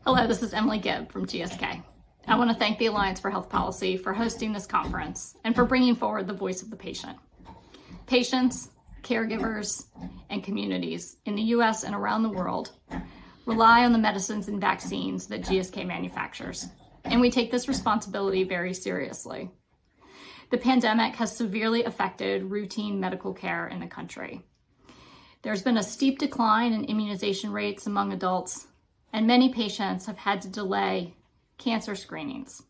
Hello, this is Emily Gibb from GSK. I want to thank the Alliance for Health Policy for hosting this conference and for bringing forward the voice of the patient. Patients, caregivers, and communities in the US and around the world rely on the medicines and vaccines that GSK manufactures, and we take this responsibility very seriously. The pandemic has severely affected routine medical care in the country. There's been a steep decline in immunization rates among adults, and many patients have had to delay cancer screenings.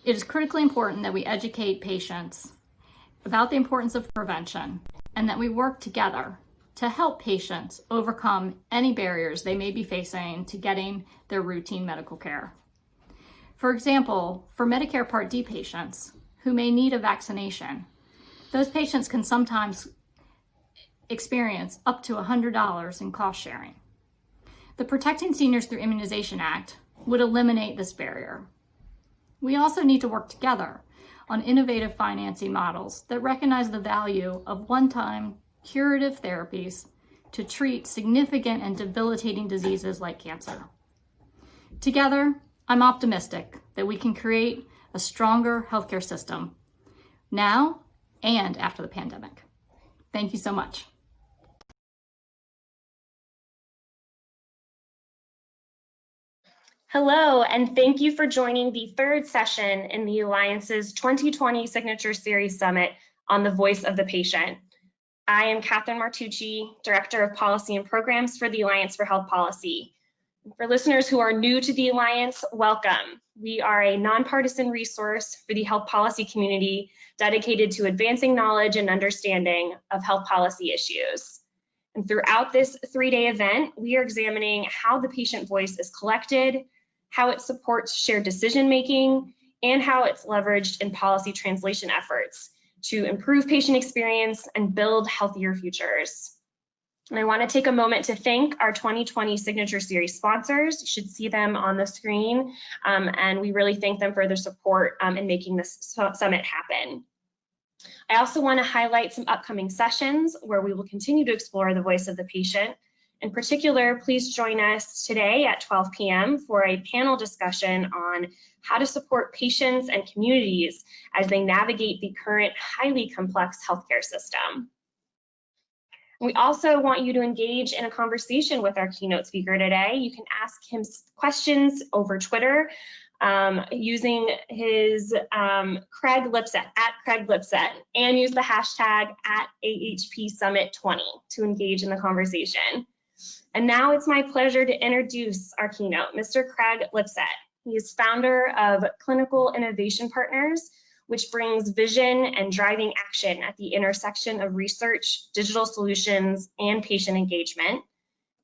It is critically important that we educate patients about the importance of prevention and that we work together to help patients overcome any barriers they may be facing to getting their routine medical care. For example, for Medicare Part D patients who may need a vaccination, those patients can sometimes experience up to $100 in cost sharing. The Protecting Seniors Through Immunization Act would eliminate this barrier. We also need to work together on innovative financing models that recognize the value of one-time curative therapies to treat significant and debilitating diseases like cancer. Together, I'm optimistic that we can create a stronger healthcare system now and after the pandemic. Thank you so much. Hello, and thank you for joining the third session in the Alliance's 2020 Signature Series Summit on the Voice of the Patient. I am Cathie Martucci, Director of Policy and Programs for the Alliance for Health Policy. For listeners who are new to the Alliance, welcome. We are a nonpartisan resource for the health policy community dedicated to advancing knowledge and understanding of health policy issues. And throughout this three-day event, we are examining how the patient voice is collected, how it supports shared decision-making, and how it's leveraged in policy translation efforts to improve patient experience and build healthier futures. And I want to take a moment to thank our 2020 Signature Series sponsors. You should see them on the screen, and we really thank them for their support in making this summit happen. I also want to highlight some upcoming sessions where we will continue to explore the voice of the patient. In particular, please join us today at 12 p.m. for a panel discussion on how to support patients and communities as they navigate the current highly complex healthcare system. We also want you to engage in a conversation with our keynote speaker today. You can ask him questions over Twitter using his Craig Lipset, @CraigLipset, and use the hashtag @AHPSummit20 to engage in the conversation. And now it's my pleasure to introduce our keynote, Mr. Craig Lipset. He is founder of Clinical Innovation Partners, which brings vision and driving action at the intersection of research, digital solutions, and patient engagement.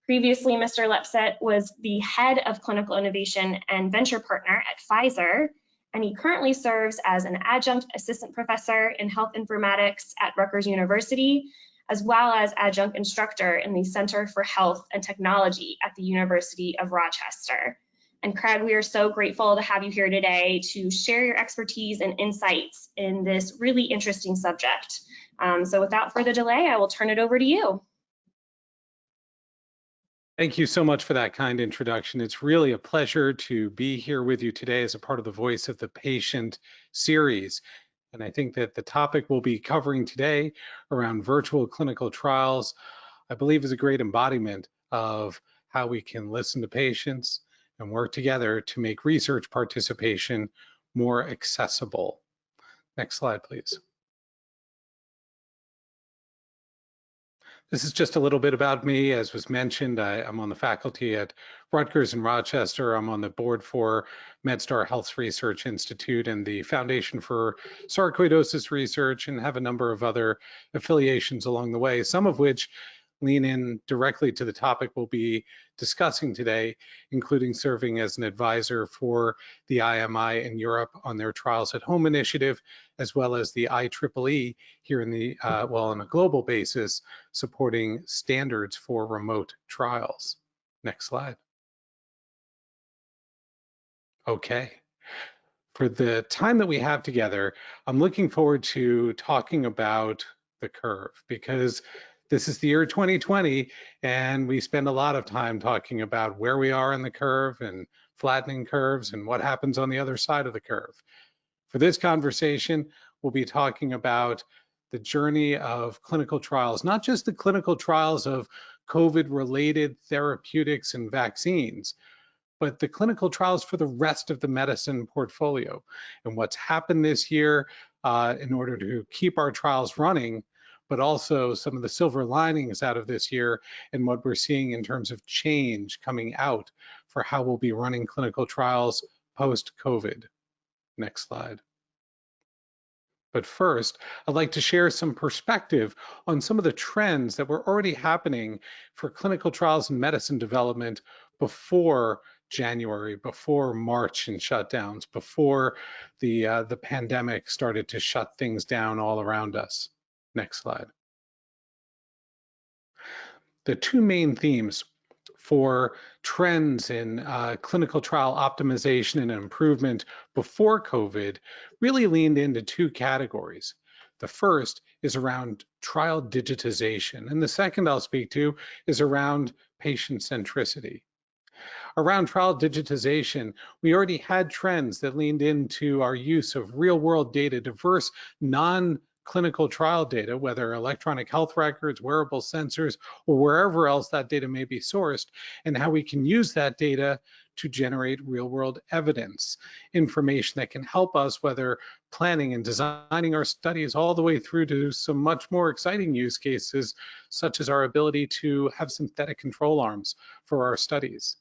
Previously, Mr. Lipset was the head of clinical innovation and venture partner at Pfizer, and he currently serves as an adjunct assistant professor in health informatics at Rutgers University, as well as adjunct instructor in the Center for Health and Technology at the University of Rochester. And Craig, we are so grateful to have you here today to share your expertise and insights in this really interesting subject. So without further delay, I will turn it over to you. Thank you so much for that kind introduction. It's really a pleasure to be here with you today as a part of the Voice of the Patient series. And I think that the topic we'll be covering today around virtual clinical trials, I believe is a great embodiment of how we can listen to patients and work together to make research participation more accessible. Next slide, please. This is just a little bit about me. As was mentioned, I'm on the faculty at Rutgers in Rochester. I'm on the board for MedStar Health Research Institute and the Foundation for Sarcoidosis Research, and have a number of other affiliations along the way, some of which lean in directly to the topic we'll be discussing today, including serving as an advisor for the IMI in Europe on their Trials at Home initiative, as well as the IEEE here in the, on a global basis, supporting standards for remote trials. Next slide. Okay. For the time that we have together, I'm looking forward to talking about the curve, because This is the year 2020, and we spend a lot of time talking about where we are in the curve and flattening curves and what happens on the other side of the curve. For this conversation, we'll be talking about the journey of clinical trials, not just the clinical trials of COVID-related therapeutics and vaccines, but the clinical trials for the rest of the medicine portfolio and what's happened this year in order to keep our trials running, but also some of the silver linings out of this year and what we're seeing in terms of change coming out for how we'll be running clinical trials post-COVID. Next slide. But first, I'd like to share some perspective on some of the trends that were already happening for clinical trials and medicine development before January, before March and shutdowns, before the pandemic started to shut things down all around us. Next slide. The two main themes for trends in clinical trial optimization and improvement before COVID really leaned into two categories. The first is around trial digitization, and the second I'll speak to is around patient centricity. Around trial digitization, we already had trends that leaned into our use of real-world data, diverse non-clinical trial data, whether electronic health records, wearable sensors, or wherever else that data may be sourced, and how we can use that data to generate real-world evidence, information that can help us, whether planning and designing our studies all the way through to some much more exciting use cases, such as our ability to have synthetic control arms for our studies.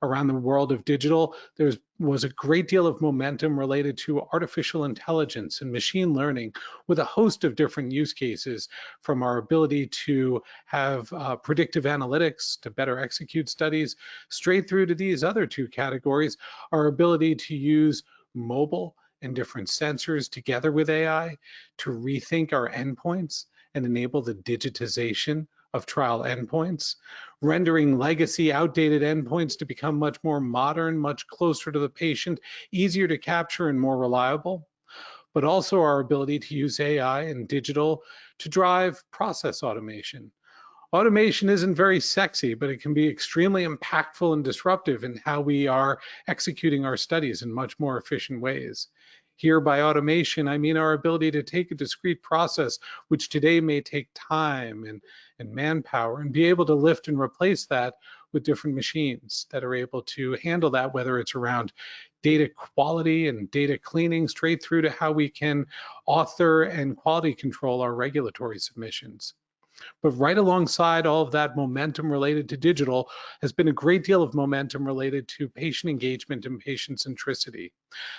Around the world of digital, there was a great deal of momentum related to artificial intelligence and machine learning with a host of different use cases, from our ability to have predictive analytics to better execute studies, straight through to these other two categories, our ability to use mobile and different sensors together with AI to rethink our endpoints and enable the digitization of trial endpoints, rendering legacy outdated endpoints to become much more modern, much closer to the patient, easier to capture and more reliable, but also our ability to use AI and digital to drive process automation. Automation isn't very sexy, but it can be extremely impactful and disruptive in how we are executing our studies in much more efficient ways. Here, by automation, I mean our ability to take a discrete process, which today may take time and manpower, and be able to lift and replace that with different machines that are able to handle that, whether it's around data quality and data cleaning, straight through to how we can author and quality control our regulatory submissions. But right alongside all of that momentum related to digital has been a great deal of momentum related to patient engagement and patient centricity.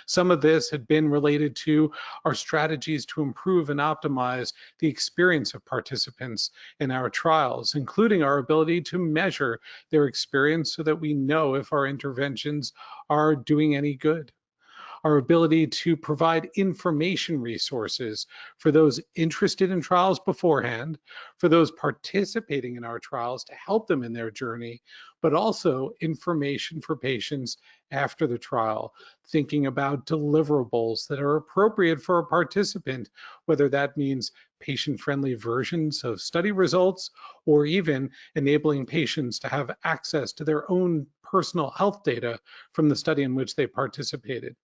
Some of this had been related to our strategies to improve and optimize the experience of participants in our trials, including our ability to measure their experience so that we know if our interventions are doing any good. Our ability to provide information resources for those interested in trials beforehand, for those participating in our trials to help them in their journey, but also information for patients after the trial, thinking about deliverables that are appropriate for a participant, whether that means patient-friendly versions of study results, or even enabling patients to have access to their own personal health data from the study in which they participated.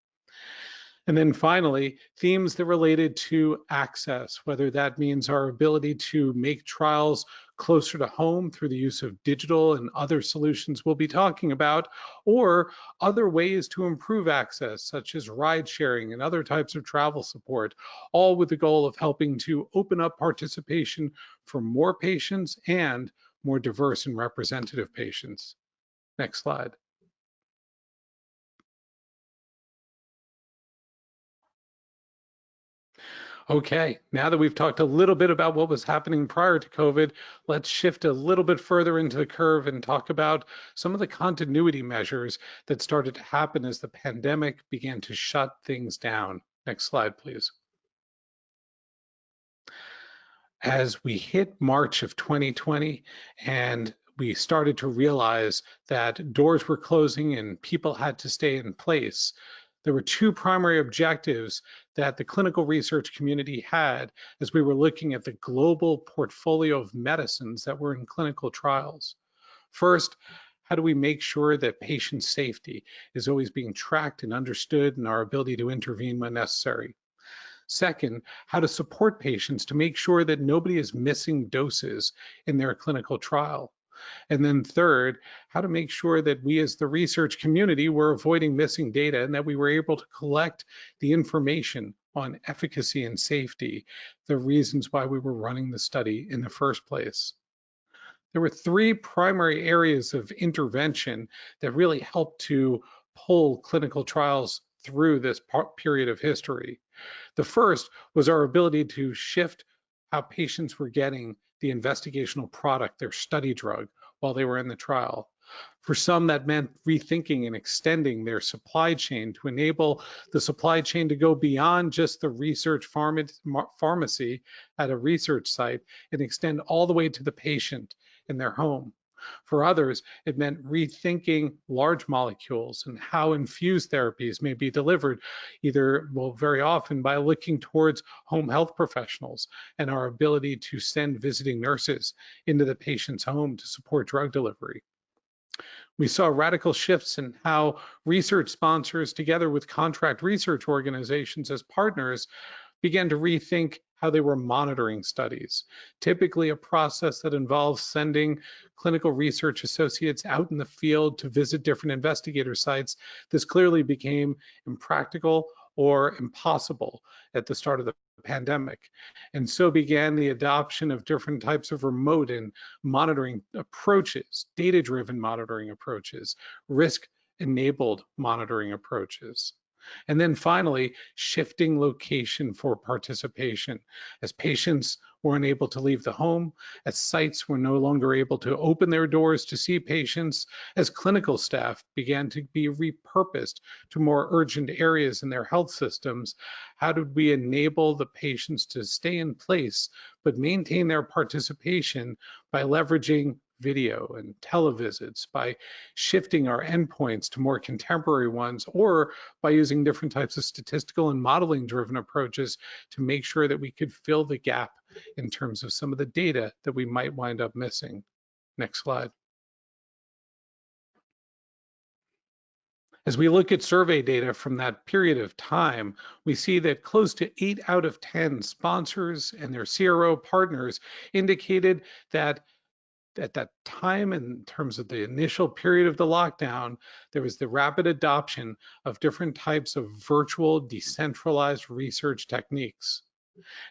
And then finally, themes that related to access, whether that means our ability to make trials closer to home through the use of digital and other solutions we'll be talking about, or other ways to improve access, such as ride sharing and other types of travel support, all with the goal of helping to open up participation for more patients and more diverse and representative patients. Next slide. Okay, now that we've talked a little bit about what was happening prior to COVID, let's shift a little bit further into the curve and talk about some of the continuity measures that started to happen as the pandemic began to shut things down. Next slide, please. As we hit March of 2020 and we started to realize that doors were closing and people had to stay in place, There were two primary objectives that the clinical research community had as we were looking at the global portfolio of medicines that were in clinical trials. First, how do we make sure that patient safety is always being tracked and understood and our ability to intervene when necessary? Second, how to support patients to make sure that nobody is missing doses in their clinical trial. And then third, how to make sure that we as the research community were avoiding missing data and that we were able to collect the information on efficacy and safety, the reasons why we were running the study in the first place. There were three primary areas of intervention that really helped to pull clinical trials through this period of history. The first was our ability to shift how patients were getting the investigational product, their study drug, while they were in the trial. For some, that meant rethinking and extending their supply chain to enable the supply chain to go beyond just the research pharmacy at a research site and extend all the way to the patient in their home. For others, it meant rethinking large molecules and how infused therapies may be delivered, either, well, very often by looking towards home health professionals and our ability to send visiting nurses into the patient's home to support drug delivery. We saw radical shifts in how research sponsors, together with contract research organizations as partners, began to rethink how they were monitoring studies. Typically a process that involves sending clinical research associates out in the field to visit different investigator sites. This clearly became impractical or impossible at the start of the pandemic. And so began the adoption of different types of remote and monitoring approaches, data-driven monitoring approaches, risk-enabled monitoring approaches. And then finally, shifting location for participation. As patients were unable to leave the home, as sites were no longer able to open their doors to see patients, as clinical staff began to be repurposed to more urgent areas in their health systems, how did we enable the patients to stay in place but maintain their participation by leveraging video and televisits, by shifting our endpoints to more contemporary ones, or by using different types of statistical and modeling driven approaches to make sure that we could fill the gap in terms of some of the data that we might wind up missing. Next slide. As we look at survey data from that period of time, we see that close to 8 out of 10 sponsors and their CRO partners indicated that at that time, in terms of the initial period of the lockdown, there was the rapid adoption of different types of virtual decentralized research techniques.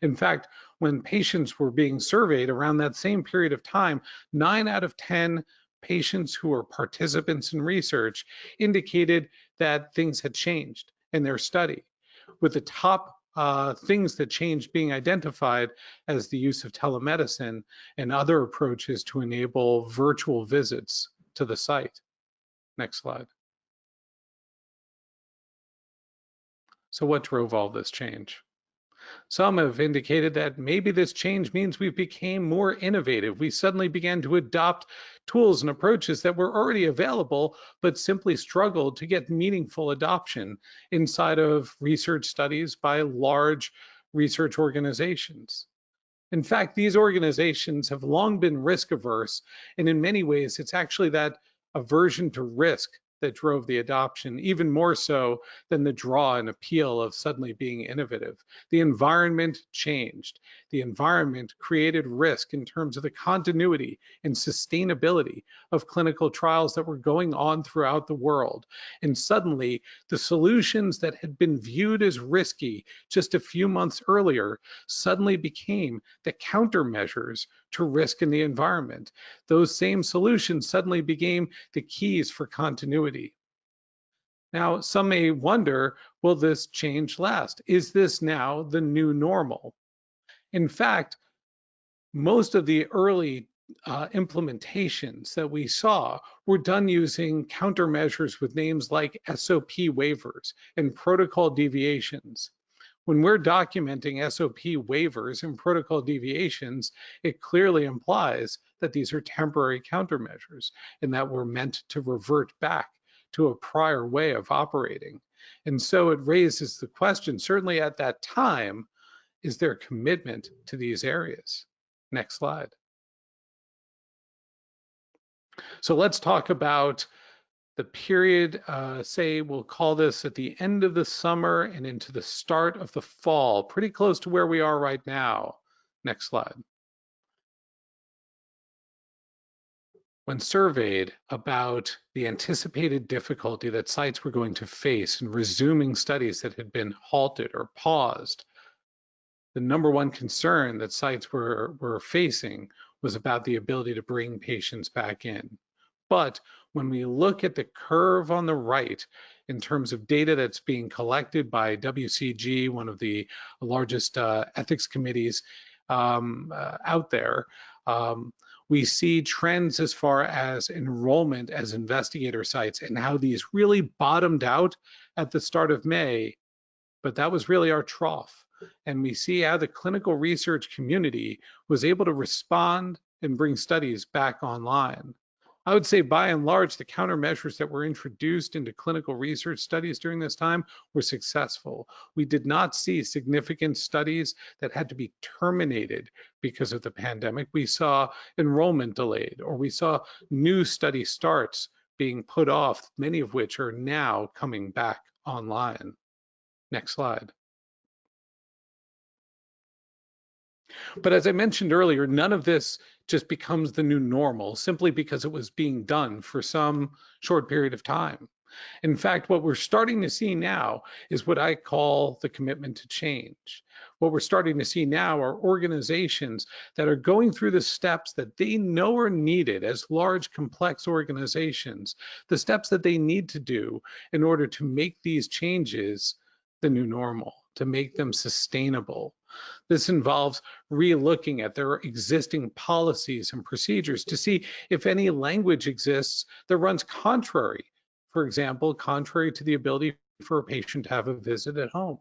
In fact, when patients were being surveyed around that same period of time, 9 out of 10 patients who were participants in research indicated that things had changed in their study, with the top things that changed being identified as the use of telemedicine and other approaches to enable virtual visits to the site. Next slide. So what drove all this change? Some have indicated that maybe this change means we became more innovative. We suddenly began to adopt tools and approaches that were already available, but simply struggled to get meaningful adoption inside of research studies by large research organizations. In fact, these organizations have long been risk averse, and in many ways, it's actually that aversion to risk that drove the adoption, even more so than the draw and appeal of suddenly being innovative. The environment changed. The environment created risk in terms of the continuity and sustainability of clinical trials that were going on throughout the world. And suddenly, the solutions that had been viewed as risky just a few months earlier suddenly became the countermeasures to risk in the environment. Those same solutions suddenly became the keys for continuity. Now, some may wonder, will this change last? Is this now the new normal? In fact, most of the early implementations that we saw were done using countermeasures with names like SOP waivers and protocol deviations. When we're documenting SOP waivers and protocol deviations, it clearly implies that these are temporary countermeasures and that we're meant to revert back to a prior way of operating. And so it raises the question, certainly at that time, is there commitment to these areas? Next slide. So let's talk about the period, say we'll call this at the end of the summer and into the start of the fall, pretty close to where we are right now. Next slide. When surveyed about the anticipated difficulty that sites were going to face in resuming studies that had been halted or paused, the number one concern that sites were facing was about the ability to bring patients back in. But when we look at the curve on the right, in terms of data that's being collected by WCG, one of the largest ethics committees out there, we see trends as far as enrollment as investigator sites and how these really bottomed out at the start of May, but that was really our trough. And we see how the clinical research community was able to respond and bring studies back online. I would say by and large, the countermeasures that were introduced into clinical research studies during this time were successful. We did not see significant studies that had to be terminated because of the pandemic. We saw enrollment delayed, or we saw new study starts being put off, many of which are now coming back online. Next slide. But as I mentioned earlier, none of this just becomes the new normal simply because it was being done for some short period of time. In fact, what we're starting to see now is what I call the commitment to change. What we're starting to see now are organizations that are going through the steps that they know are needed as large, complex organizations, the steps that they need to do in order to make these changes the new normal, to make them sustainable. This involves re-looking at their existing policies and procedures to see if any language exists that runs contrary. For example, contrary to the ability for a patient to have a visit at home.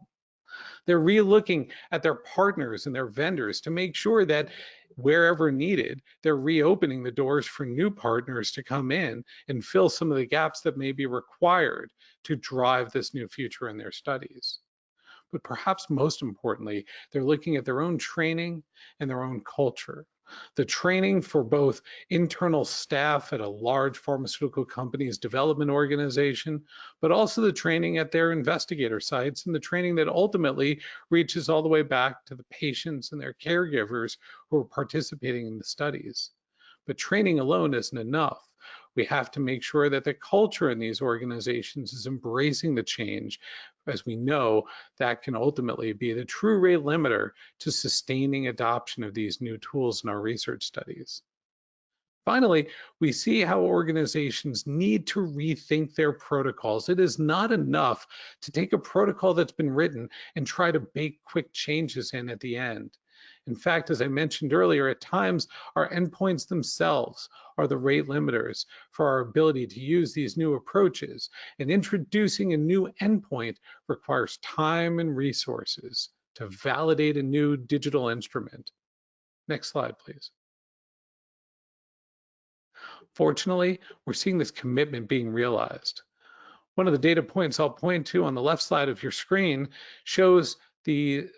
They're re-looking at their partners and their vendors to make sure that wherever needed, they're reopening the doors for new partners to come in and fill some of the gaps that may be required to drive this new future in their studies. But perhaps most importantly, they're looking at their own training and their own culture. The training for both internal staff at a large pharmaceutical company's development organization, but also the training at their investigator sites and the training that ultimately reaches all the way back to the patients and their caregivers who are participating in the studies. But training alone isn't enough. We have to make sure that the culture in these organizations is embracing the change, as we know that can ultimately be the true rate limiter to sustaining adoption of these new tools in our research studies. Finally, we see how organizations need to rethink their protocols. It is not enough to take a protocol that's been written and try to bake quick changes in at the end. In fact, as I mentioned earlier, at times our endpoints themselves are the rate limiters for our ability to use these new approaches, and introducing a new endpoint requires time and resources to validate a new digital instrument. Next slide, please. Fortunately, we're seeing this commitment being realized. One of the data points I'll point to on the left side of your screen shows the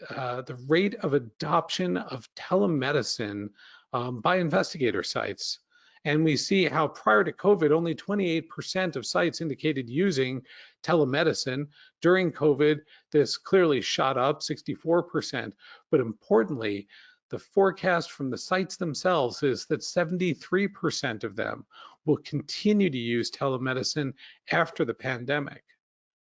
rate of adoption of telemedicine by investigator sites. And we see how prior to COVID, only 28% of sites indicated using telemedicine. During COVID, this clearly shot up 64%. But importantly, the forecast from the sites themselves is that 73% of them will continue to use telemedicine after the pandemic.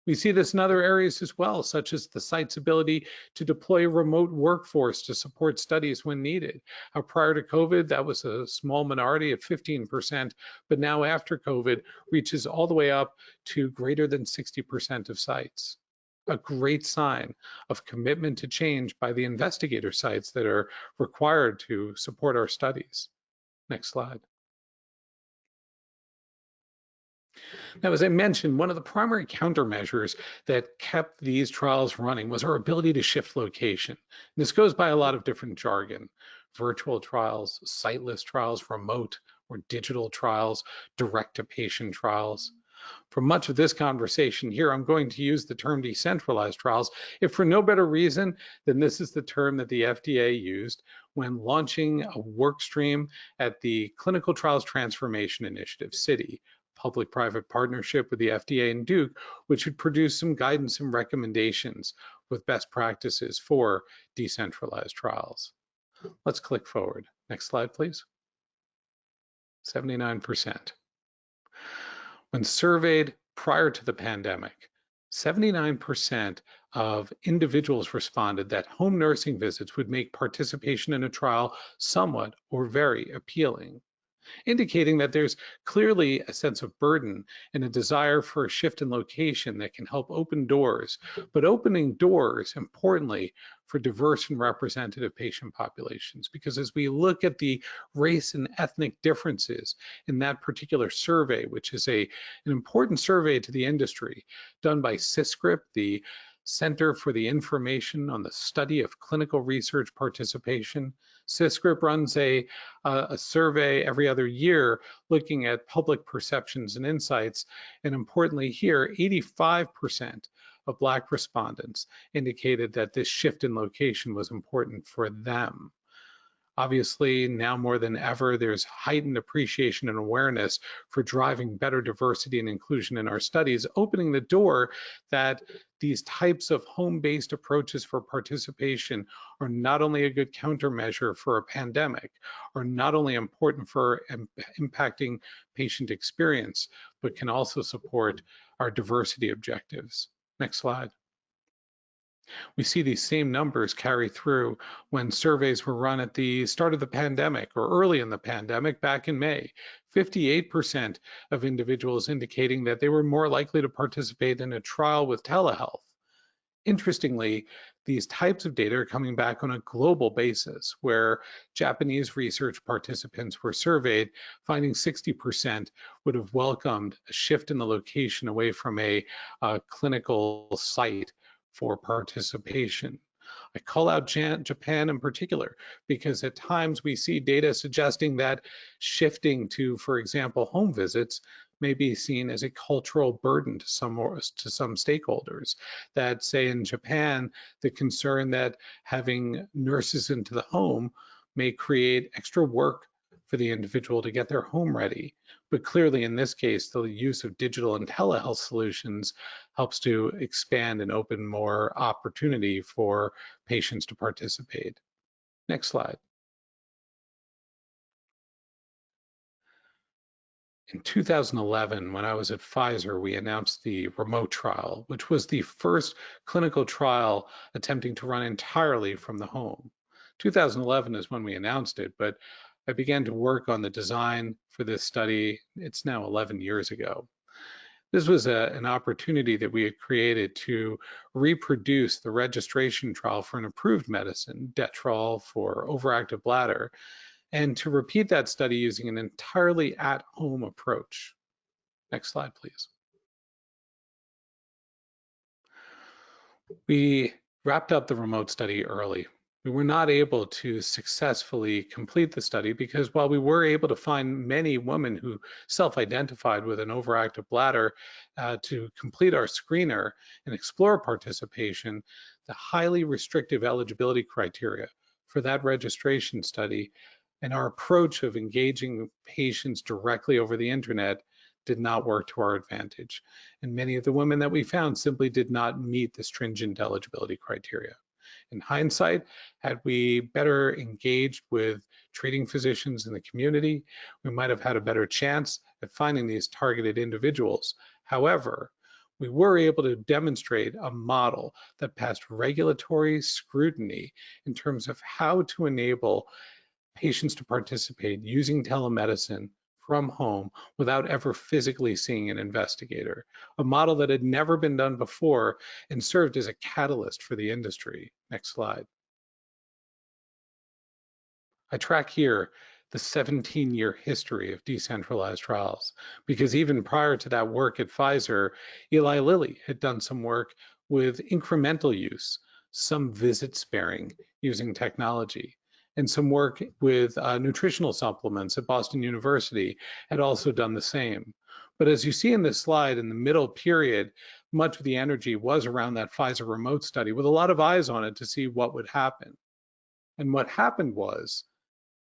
We see this in other areas as well, such as the site's ability to deploy a remote workforce to support studies when needed. Prior to COVID, that was a small minority at 15%, but now after COVID reaches all the way up to greater than 60% of sites. A great sign of commitment to change by the investigator sites that are required to support our studies. Next slide. Now, as I mentioned, one of the primary countermeasures that kept these trials running was our ability to shift location. And this goes by a lot of different jargon: virtual trials, siteless trials, remote or digital trials, direct-to-patient trials. For much of this conversation here, I'm going to use the term decentralized trials, if for no better reason than this is the term that the FDA used when launching a work stream at the Clinical Trials Transformation Initiative, CITI, public-private partnership with the FDA and Duke, which would produce some guidance and recommendations with best practices for decentralized trials. Let's click forward. Next slide, please. 79%. When surveyed prior to the pandemic, 79% of individuals responded that home nursing visits would make participation in a trial somewhat or very appealing, indicating that there's clearly a sense of burden and a desire for a shift in location that can help open doors, but opening doors, importantly, for diverse and representative patient populations. Because as we look at the race and ethnic differences in that particular survey, which is an important survey to the industry done by CISCRP, the Center for the Information on the Study of Clinical Research Participation. CISCRP runs a survey every other year looking at public perceptions and insights. And importantly here, 85% of Black respondents indicated that this shift in location was important for them. Obviously, now more than ever, there's heightened appreciation and awareness for driving better diversity and inclusion in our studies, opening the door that these types of home-based approaches for participation are not only a good countermeasure for a pandemic, are not only important for impacting patient experience, but can also support our diversity objectives. Next slide. We see these same numbers carry through when surveys were run at the start of the pandemic or early in the pandemic back in May. 58% of individuals indicating that they were more likely to participate in a trial with telehealth. Interestingly, these types of data are coming back on a global basis, where Japanese research participants were surveyed, finding 60% would have welcomed a shift in the location away from a clinical site for participation. I call out Japan in particular because at times we see data suggesting that shifting to, for example, home visits may be seen as a cultural burden to some stakeholders. That, say in Japan, the concern that having nurses into the home may create extra work for the individual to get their home ready. But clearly in this case, the use of digital and telehealth solutions helps to expand and open more opportunity for patients to participate. Next slide. In 2011, when I was at Pfizer, we announced the remote trial, which was the first clinical trial attempting to run entirely from the home. 2011 is when we announced it, but I began to work on the design for this study. It's now 11 years ago. This was an opportunity that we had created to reproduce the registration trial for an approved medicine, Detrol, for overactive bladder, and to repeat that study using an entirely at-home approach. Next slide, please. We wrapped up the remote study early. We were not able to successfully complete the study because while we were able to find many women who self-identified with an overactive bladder to complete our screener and explore participation, the highly restrictive eligibility criteria for that registration study and our approach of engaging patients directly over the internet did not work to our advantage. And many of the women that we found simply did not meet the stringent eligibility criteria. In hindsight, had we better engaged with treating physicians in the community, we might have had a better chance at finding these targeted individuals. However, we were able to demonstrate a model that passed regulatory scrutiny in terms of how to enable patients to participate using telemedicine from home without ever physically seeing an investigator, a model that had never been done before and served as a catalyst for the industry. Next slide. I track here the 17-year history of decentralized trials, because even prior to that work at Pfizer, Eli Lilly had done some work with incremental use, some visit sparing using technology, and some work with nutritional supplements at Boston University had also done the same. But as you see in this slide, in the middle period, much of the energy was around that Pfizer remote study with a lot of eyes on it to see what would happen. And what happened was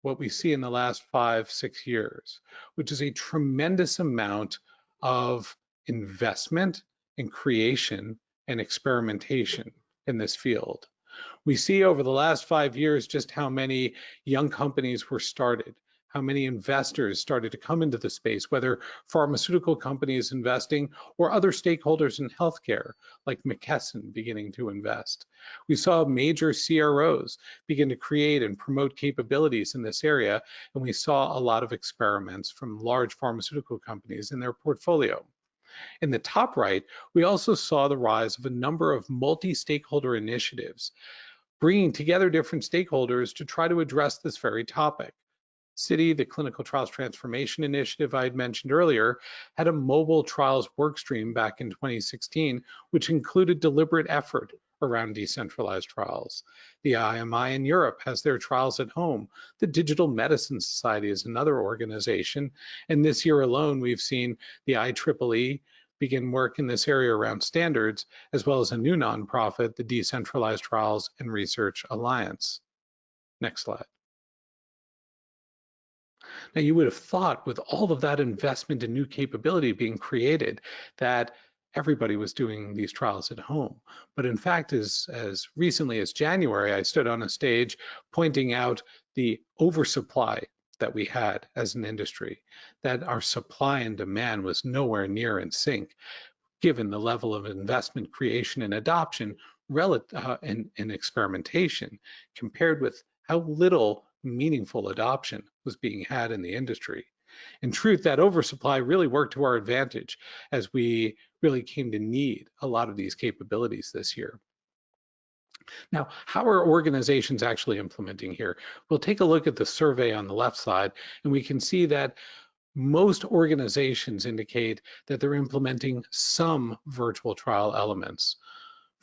what we see in the last 5-6 years, which is a tremendous amount of investment and creation and experimentation in this field. We see over the last 5 years just how many young companies were started, how many investors started to come into the space, whether pharmaceutical companies investing or other stakeholders in healthcare, like McKesson beginning to invest. We saw major CROs begin to create and promote capabilities in this area, and we saw a lot of experiments from large pharmaceutical companies in their portfolio. In the top right, we also saw the rise of a number of multi-stakeholder initiatives, bringing together different stakeholders to try to address this very topic. Citi, the Clinical Trials Transformation Initiative I had mentioned earlier, had a mobile trials workstream back in 2016, which included deliberate effort around decentralized trials. The IMI in Europe has their trials at home. The Digital Medicine Society is another organization. And this year alone, we've seen the IEEE begin work in this area around standards, as well as a new nonprofit, the Decentralized Trials and Research Alliance. Next slide. Now, you would have thought with all of that investment in new capability being created that everybody was doing these trials at home. But in fact, as recently as January, I stood on a stage pointing out the oversupply that we had as an industry, that our supply and demand was nowhere near in sync, given the level of investment, creation, and adoption and experimentation, compared with how little meaningful adoption was being had in the industry. In truth, that oversupply really worked to our advantage as we really came to need a lot of these capabilities this year. Now, how are organizations actually implementing here? We'll take a look at the survey on the left side, and we can see that most organizations indicate that they're implementing some virtual trial elements.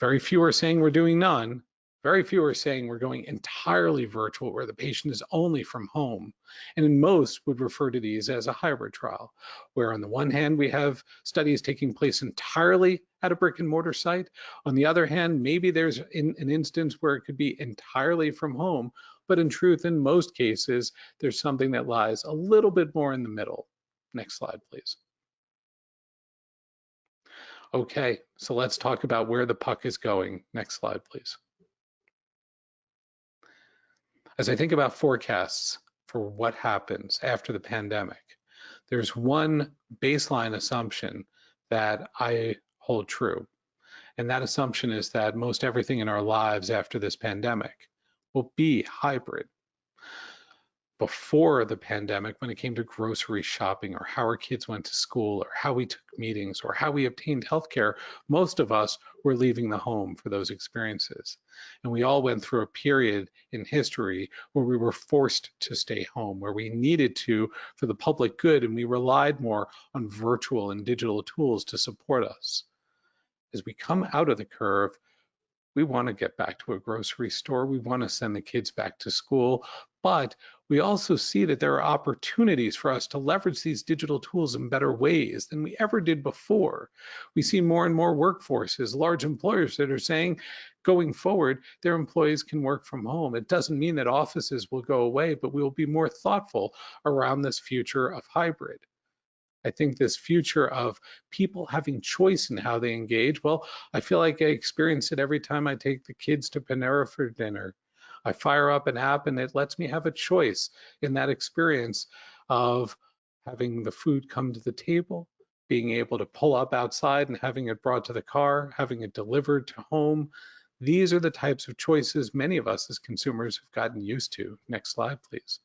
Very few are saying we're doing none. Very few are saying we're going entirely virtual, where the patient is only from home. And in most would refer to these as a hybrid trial, where on the one hand, we have studies taking place entirely at a brick and mortar site. On the other hand, maybe there's an instance where it could be entirely from home, but in truth, in most cases, there's something that lies a little bit more in the middle. Next slide, please. Okay, so let's talk about where the puck is going. Next slide, please. As I think about forecasts for what happens after the pandemic, there's one baseline assumption that I hold true. And that assumption is that most everything in our lives after this pandemic will be hybrid. Before the pandemic, when it came to grocery shopping or how our kids went to school or how we took meetings or how we obtained healthcare, most of us were leaving the home for those experiences. And we all went through a period in history where we were forced to stay home, where we needed to for the public good, and we relied more on virtual and digital tools to support us. As we come out of the curve, we want to get back to a grocery store. We want to send the kids back to school, but we also see that there are opportunities for us to leverage these digital tools in better ways than we ever did before. We see more and more workforces, large employers that are saying going forward, their employees can work from home. It doesn't mean that offices will go away, but we will be more thoughtful around this future of hybrid. I think this future of people having choice in how they engage, well, I feel like I experience it every time I take the kids to Panera for dinner. I fire up an app and it lets me have a choice in that experience of having the food come to the table, being able to pull up outside and having it brought to the car, having it delivered to home. These are the types of choices many of us as consumers have gotten used to. Next slide, please.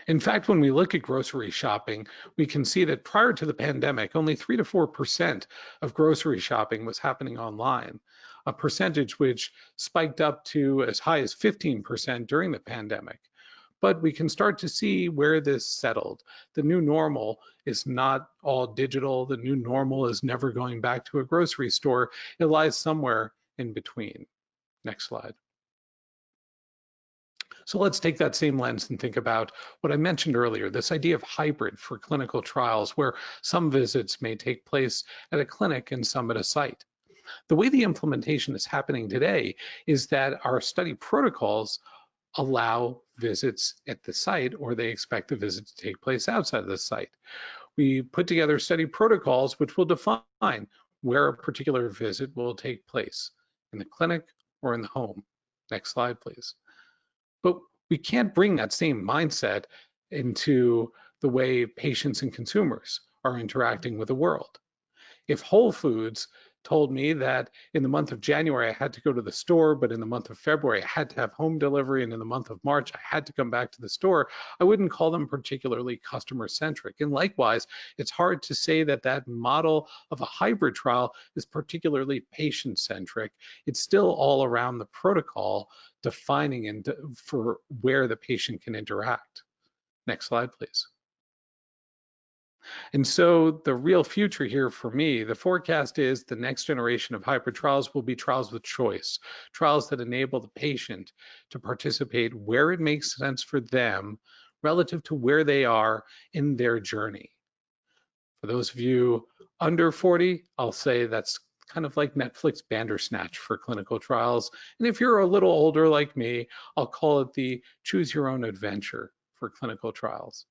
In fact, when we look at grocery shopping, we can see that prior to the pandemic, only 3 to 4% of grocery shopping was happening online, a percentage which spiked up to as high as 15% during the pandemic. But we can start to see where this settled. The new normal is not all digital. The new normal is never going back to a grocery store. It lies somewhere in between. Next slide. So let's take that same lens and think about what I mentioned earlier, this idea of hybrid for clinical trials, where some visits may take place at a clinic and some at a site. The way the implementation is happening today is that our study protocols allow visits at the site, or they expect the visit to take place outside of the site. We put together study protocols which will define where a particular visit will take place, in the clinic or in the home. Next slide, please. But we can't bring that same mindset into the way patients and consumers are interacting with the world. If Whole Foods told me that in the month of January I had to go to the store, but in the month of February I had to have home delivery, and in the month of March I had to come back to the store, I wouldn't call them particularly customer centric. And likewise, it's hard to say that that model of a hybrid trial is particularly patient centric. It's still all around the protocol defining and for where the patient can interact. Next slide, please. And so the real future here for me, the forecast is the next generation of hybrid trials will be trials with choice, trials that enable the patient to participate where it makes sense for them relative to where they are in their journey. For those of you under 40, I'll say that's kind of like Netflix Bandersnatch for clinical trials. And if you're a little older like me, I'll call it the choose your own adventure for clinical trials.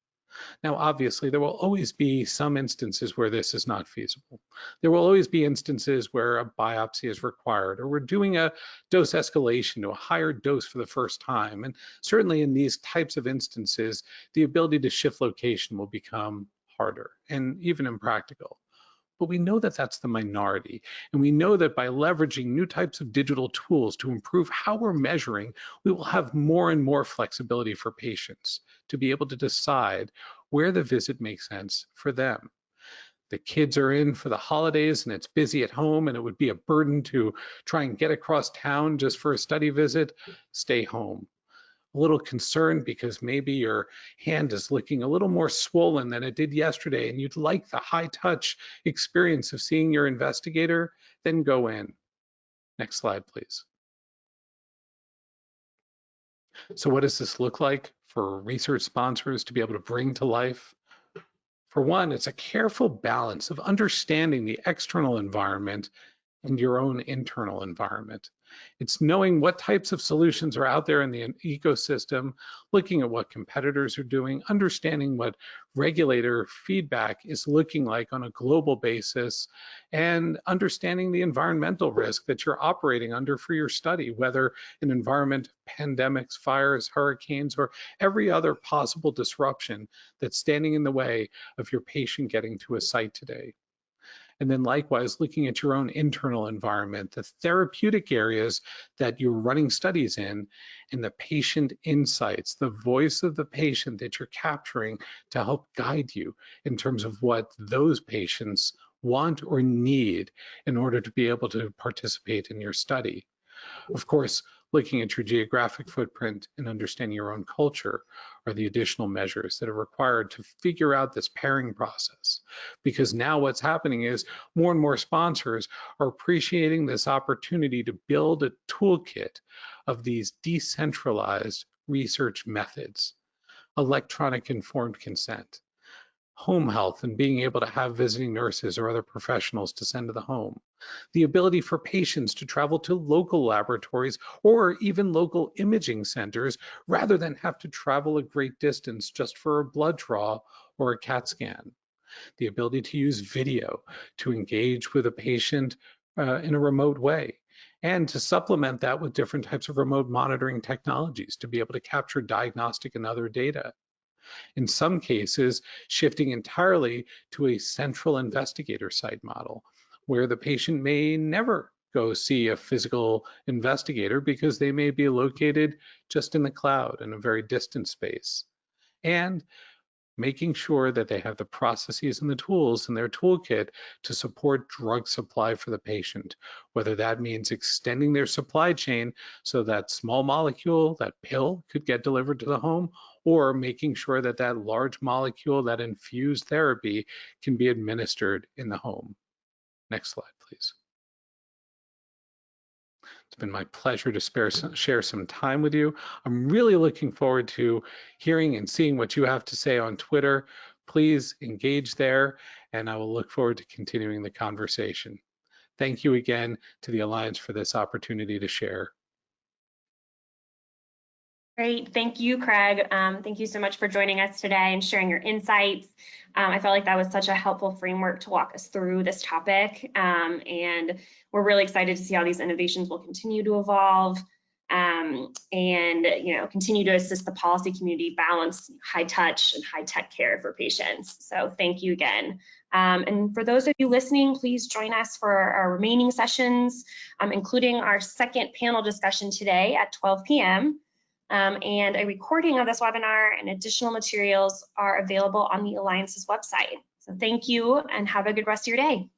Now, obviously, there will always be some instances where this is not feasible. There will always be instances where a biopsy is required, or we're doing a dose escalation to a higher dose for the first time. And certainly in these types of instances, the ability to shift location will become harder and even impractical. But we know that that's the minority. And we know that by leveraging new types of digital tools to improve how we're measuring, we will have more and more flexibility for patients to be able to decide where the visit makes sense for them. The kids are in for the holidays and it's busy at home, and it would be a burden to try and get across town just for a study visit. Stay home. A little concerned because maybe your hand is looking a little more swollen than it did yesterday and you'd like the high touch experience of seeing your investigator, then go in. Next slide, please. So what does this look like for research sponsors to be able to bring to life? For one, it's a careful balance of understanding the external environment and your own internal environment. It's knowing what types of solutions are out there in the ecosystem, looking at what competitors are doing, understanding what regulator feedback is looking like on a global basis, and understanding the environmental risk that you're operating under for your study, whether an environment, pandemics, fires, hurricanes, or every other possible disruption that's standing in the way of your patient getting to a site today. And then likewise, looking at your own internal environment, the therapeutic areas that you're running studies in, and the patient insights, the voice of the patient that you're capturing to help guide you in terms of what those patients want or need in order to be able to participate in your study. Of course, looking at your geographic footprint and understanding your own culture are the additional measures that are required to figure out this pairing process. Because now what's happening is more and more sponsors are appreciating this opportunity to build a toolkit of these decentralized research methods, electronic informed consent, home health and being able to have visiting nurses or other professionals to send to the home, the ability for patients to travel to local laboratories or even local imaging centers rather than have to travel a great distance just for a blood draw or a CAT scan, the ability to use video to engage with a patient in a remote way, and to supplement that with different types of remote monitoring technologies to be able to capture diagnostic and other data. In some cases, shifting entirely to a central investigator site model, where the patient may never go see a physical investigator because they may be located just in the cloud in a very distant space. And making sure that they have the processes and the tools in their toolkit to support drug supply for the patient, whether that means extending their supply chain so that small molecule, that pill, could get delivered to the home, or making sure that that large molecule, that infused therapy, can be administered in the home. Next slide, please. It's been my pleasure to share some time with you. I'm really looking forward to hearing and seeing what you have to say on Twitter. Please engage there, and I will look forward to continuing the conversation. Thank you again to the Alliance for this opportunity to share. Great, thank you, Craig. Thank you so much for joining us today and sharing your insights. I felt like that was such a helpful framework to walk us through this topic, and we're really excited to see how these innovations will continue to evolve and continue to assist the policy community balance high touch and high tech care for patients. So thank you again. And for those of you listening, please join us for our remaining sessions, including our second panel discussion today at 12 p.m. And a recording of this webinar and additional materials are available on the Alliance's website. So thank you and have a good rest of your day.